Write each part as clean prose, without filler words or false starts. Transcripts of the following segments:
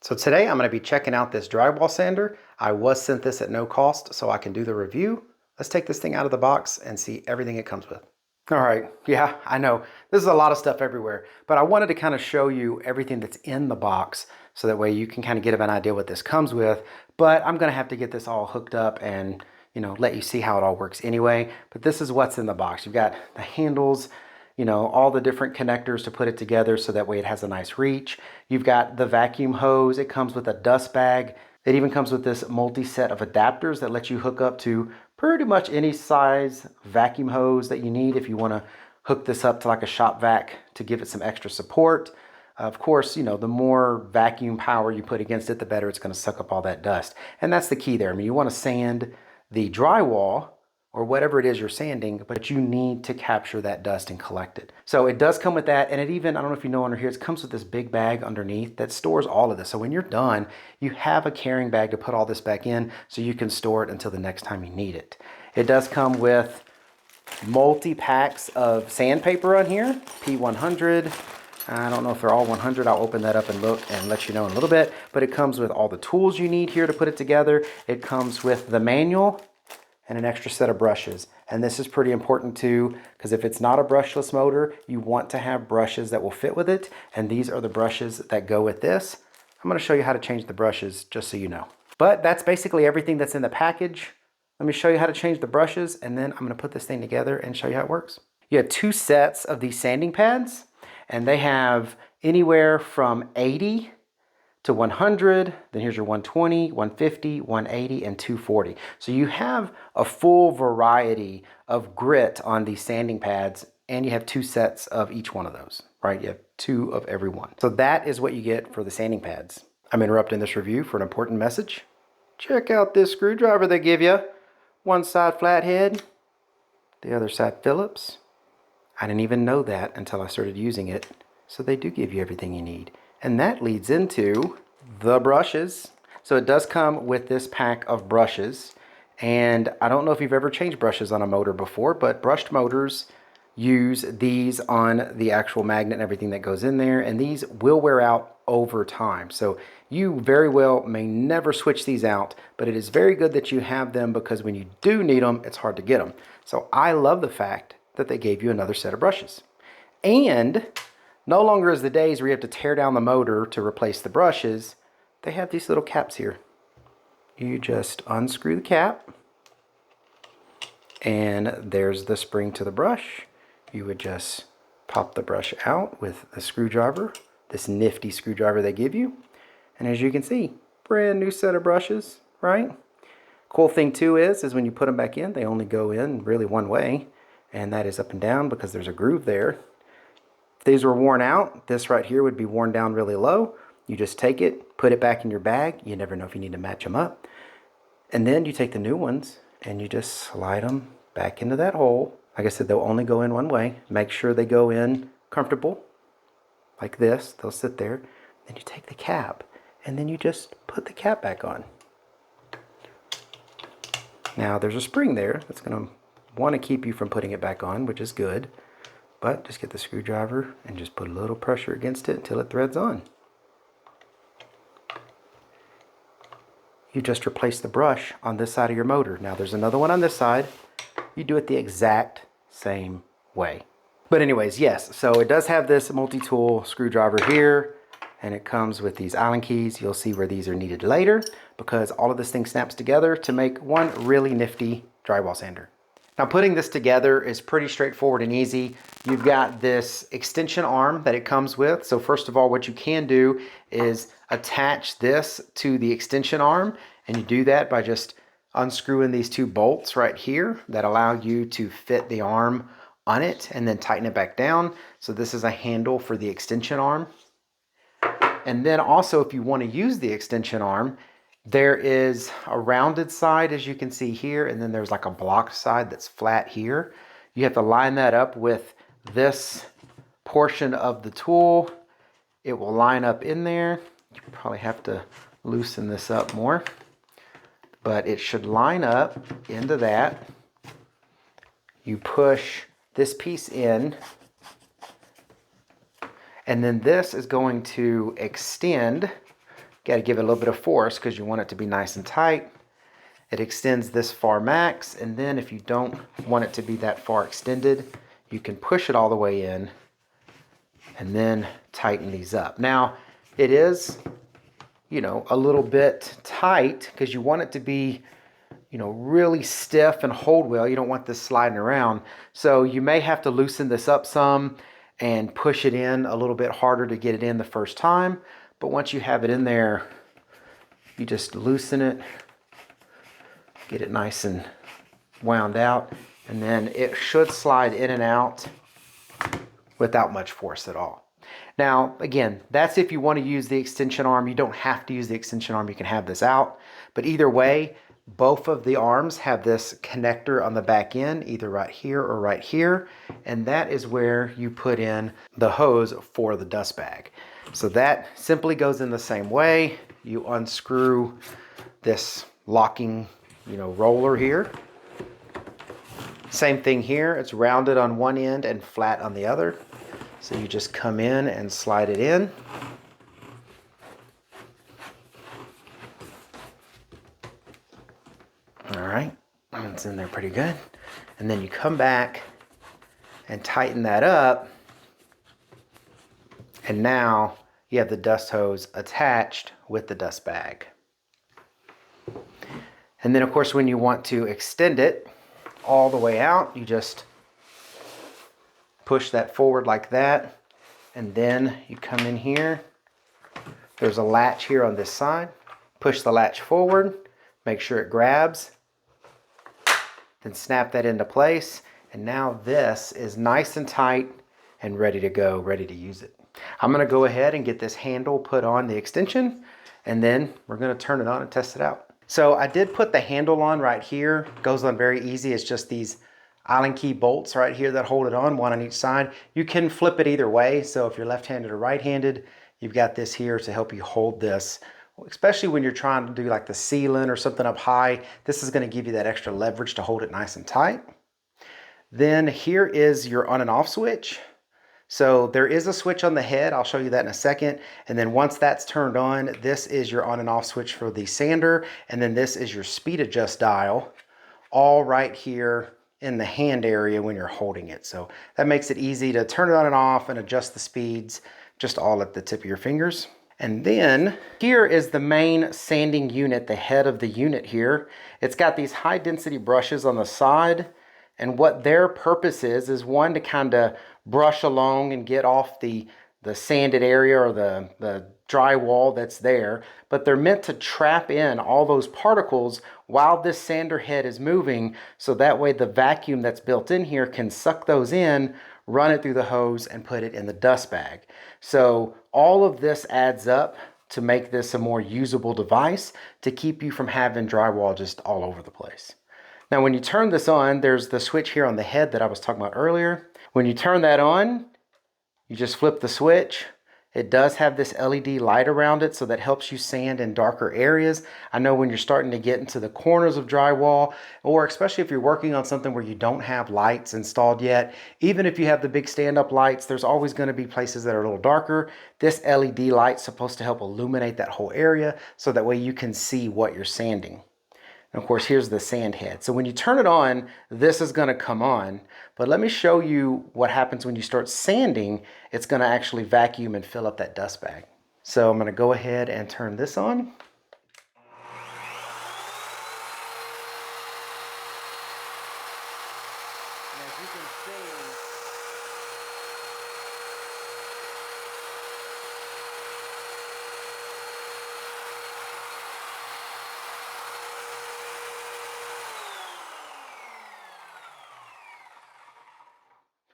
So today I'm going to be checking out this drywall sander. I was sent this at no cost so I can do the review. Let's take this thing out of the box and see everything it comes with. All right, yeah, I know this is a lot of stuff everywhere, but I wanted to kind of show you everything that's in the box so that way you can kind of get an idea what this comes with. But I'm going to have to get this all hooked up and let you see how it all works anyway. But this is what's in the box. You've got the handles, all the different connectors to put it together so that way it has a nice reach. You've got the vacuum hose. It comes with a dust bag. It even comes with this multi-set of adapters that let you hook up to pretty much any size vacuum hose that you need if you want to hook this up to like a shop vac to give it some extra support. Of course, the more vacuum power you put against it, the better it's going to suck up all that dust. And that's the key there. I mean, you want to sand the drywall or whatever it is you're sanding, but you need to capture that dust and collect it. So it does come with that, and it even, I don't know if you know under here, it comes with this big bag underneath that stores all of this. So when you're done, you have a carrying bag to put all this back in so you can store it until the next time you need it. It does come with multi-packs of sandpaper on here, P100. I don't know if they're all 100. I'll open that up and look and let you know in a little bit, but it comes with all the tools you need here to put it together. It comes with the manual and an extra set of brushes. And this is pretty important too, because if it's not a brushless motor, you want to have brushes that will fit with it. And these are the brushes that go with this. I'm gonna show you how to change the brushes just so you know. But that's basically everything that's in the package. Let me show you how to change the brushes, and then I'm gonna put this thing together and show you how it works. You have 2 sets of these sanding pads, and they have anywhere from 80 to 100, then here's your 120, 150, 180, and 240. So you have a full variety of grit on these sanding pads, and you have 2 sets of each one of those, right? You have 2 of every one. So that is what you get for the sanding pads. I'm interrupting this review for an important message. Check out this screwdriver they give you. One side flathead, the other side Phillips. I didn't even know that until I started using it. So they do give you everything you need. And that leads into the brushes. So it does come with this pack of brushes. And I don't know if you've ever changed brushes on a motor before, but brushed motors use these on the actual magnet and everything that goes in there. And these will wear out over time. So you very well may never switch these out, but it is very good that you have them because when you do need them, it's hard to get them. So I love the fact that they gave you another set of brushes. And no longer is the days where you have to tear down the motor to replace the brushes. They have these little caps here. You just unscrew the cap, and there's the spring to the brush. You would just pop the brush out with the screwdriver, this nifty screwdriver they give you. And as you can see, brand new set of brushes, right? Cool thing too is when you put them back in, they only go in really one way, and that is up and down because there's a groove there. If these were worn out, this right here would be worn down really low. You just take it, put it back in your bag. You never know if you need to match them up. And then you take the new ones and you just slide them back into that hole. Like I said, they'll only go in one way. Make sure they go in comfortable, like this. They'll sit there. Then you take the cap and then you just put the cap back on. Now there's a spring there that's going to want to keep you from putting it back on, which is good. But just get the screwdriver and just put a little pressure against it until it threads on. You just replace the brush on this side of your motor. Now there's another one on this side. You do it the exact same way. But anyways, yes, so it does have this multi-tool screwdriver here, and it comes with these Allen keys. You'll see where these are needed later because all of this thing snaps together to make one really nifty drywall sander. Now putting this together is pretty straightforward and easy. You've got this extension arm that it comes with. So first of all, what you can do is attach this to the extension arm, and you do that by just unscrewing these 2 bolts right here that allow you to fit the arm on it and then tighten it back down. So this is a handle for the extension arm. And then also if you want to use the extension arm, there is a rounded side, as you can see here, and then there's like a blocked side that's flat here. You have to line that up with this portion of the tool. It will line up in there. You probably have to loosen this up more, but it should line up into that. You push this piece in, and then this is going to extend Got to give it a little bit of force because you want it to be nice and tight. It extends this far max, and then if you don't want it to be that far extended, you can push it all the way in and then tighten these up. Now, it is, you know, a little bit tight because you want it to be, you know, really stiff and hold well. You don't want this sliding around. So you may have to loosen this up some and push it in a little bit harder to get it in the first time. But once you have it in there, you just loosen it, get it nice and wound out, and then it should slide in and out without much force at all. Now, again, that's if you want to use the extension arm. You don't have to use the extension arm. You can have this out. But either way, both of the arms have this connector on the back end, either right here or right here. And that is where you put in the hose for the dust bag. So that simply goes in the same way. You unscrew this locking, you know, roller here. Same thing here. It's rounded on one end and flat on the other. So you just come in and slide it in. All right, it's in there pretty good. And then you come back and tighten that up. And now you have the dust hose attached with the dust bag. And then of course, when you want to extend it all the way out, you just push that forward like that. And then you come in here. There's a latch here on this side. Push the latch forward, make sure it grabs, then snap that into place. And now this is nice and tight and ready to go, ready to use it. I'm gonna go ahead and get this handle put on the extension, and then we're gonna turn it on and test it out. So I did put the handle on right here. It goes on very easy. It's just these Allen key bolts right here that hold it on, one on each side. You can flip it either way. So if you're left-handed or right-handed, you've got this here to help you hold this, especially when you're trying to do like the ceiling or something up high. This is gonna give you that extra leverage to hold it nice and tight. Then here is your on and off switch. So there is a switch on the head. I'll show you that in a second. And then once that's turned on, this is your on and off switch for the sander. And then this is your speed adjust dial, all right here in the hand area when you're holding it. So that makes it easy to turn it on and off and adjust the speeds just all at the tip of your fingers. And then here is the main sanding unit, the head of the unit here. It's got these high density brushes on the side. And what their purpose is one to kind of brush along and get off the sanded area or the drywall that's there. But they're meant to trap in all those particles while this sander head is moving. So that way the vacuum that's built in here can suck those in, run it through the hose, and put it in the dust bag. So all of this adds up to make this a more usable device to keep you from having drywall just all over the place. Now, when you turn this on, there's the switch here on the head that I was talking about earlier. When you turn that on, you just flip the switch. It does have this LED light around it, so that helps you sand in darker areas. I know when you're starting to get into the corners of drywall, or especially if you're working on something where you don't have lights installed yet, even if you have the big stand-up lights, there's always going to be places that are a little darker. This LED light's supposed to help illuminate that whole area, so that way you can see what you're sanding. And of course, here's the sand head. So when you turn it on, this is going to come on. But let me show you what happens when you start sanding. It's going to actually vacuum and fill up that dust bag. So I'm going to go ahead and turn this on. And as you can see,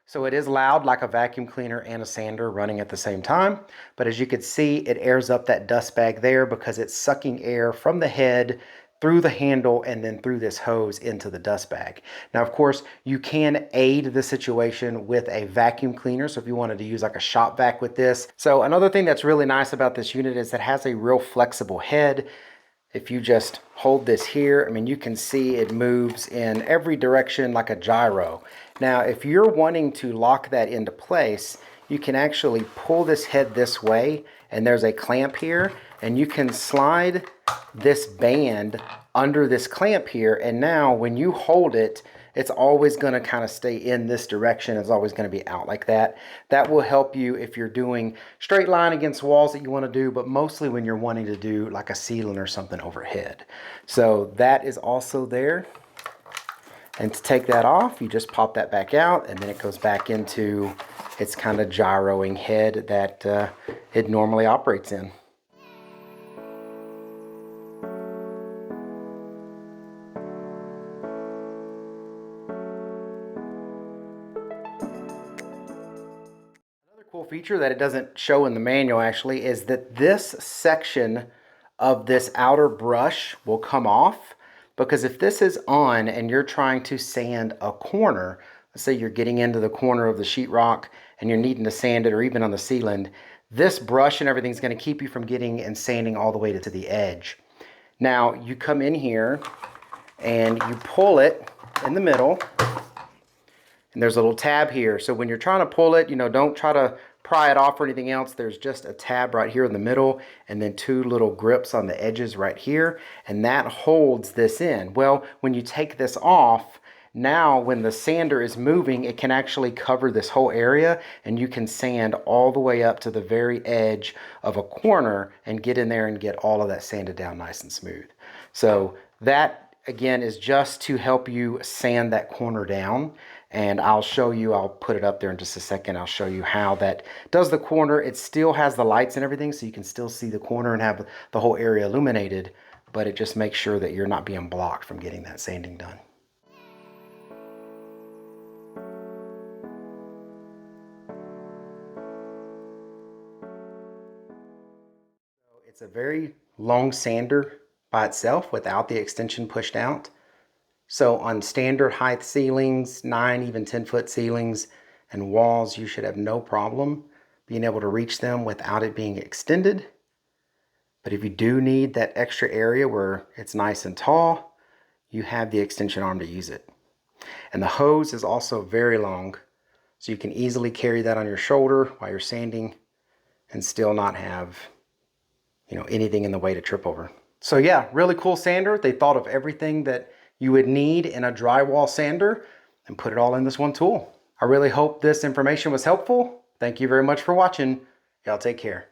so it is loud, like a vacuum cleaner and a sander running at the same time. But as you can see, it airs up that dust bag there because it's sucking air from the head through the handle and then through this hose into the dust bag. Now, of course, you can aid the situation with a vacuum cleaner. So if you wanted to use like a shop vac with this. So another thing that's really nice about this unit is it has a real flexible head. If you just hold this here, I mean, you can see it moves in every direction like a gyro. Now, if you're wanting to lock that into place, you can actually pull this head this way, and there's a clamp here, and you can slide this band under this clamp here, and now when you hold it, it's always going to kind of stay in this direction. It's always going to be out like that. That will help you if you're doing straight line against walls that you want to do, but mostly when you're wanting to do like a ceiling or something overhead. So that is also there. And to take that off, you just pop that back out, and then it goes back into its kind of gyroing head that it normally operates in. Cool feature that it doesn't show in the manual actually is that this section of this outer brush will come off, because if this is on and you're trying to sand a corner, let's say you're getting into the corner of the sheetrock and you're needing to sand it, or even on the ceiling, this brush and everything is going to keep you from getting and sanding all the way to the edge. Now you come in here and you pull it in the middle. And there's a little tab here. So when you're trying to pull it, don't try to pry it off or anything else. There's just a tab right here in the middle, and then two little grips on the edges right here. And that holds this in. Well, when you take this off, now when the sander is moving, it can actually cover this whole area, and you can sand all the way up to the very edge of a corner and get in there and get all of that sanded down nice and smooth. So that, again, is just to help you sand that corner down. And I'll show you, I'll put it up there in just a second. I'll show you how that does the corner. It still has the lights and everything, so you can still see the corner and have the whole area illuminated, but it just makes sure that you're not being blocked from getting that sanding done. It's a very long sander by itself without the extension pushed out. So on standard height ceilings, 9, even 10-foot ceilings and walls, you should have no problem being able to reach them without it being extended. But if you do need that extra area where it's nice and tall, you have the extension arm to use it. And the hose is also very long, so you can easily carry that on your shoulder while you're sanding and still not have, anything in the way to trip over. So yeah, really cool sander. They thought of everything that you would need in a drywall sander and put it all in this one tool. I really hope this information was helpful. Thank you very much for watching. Y'all take care.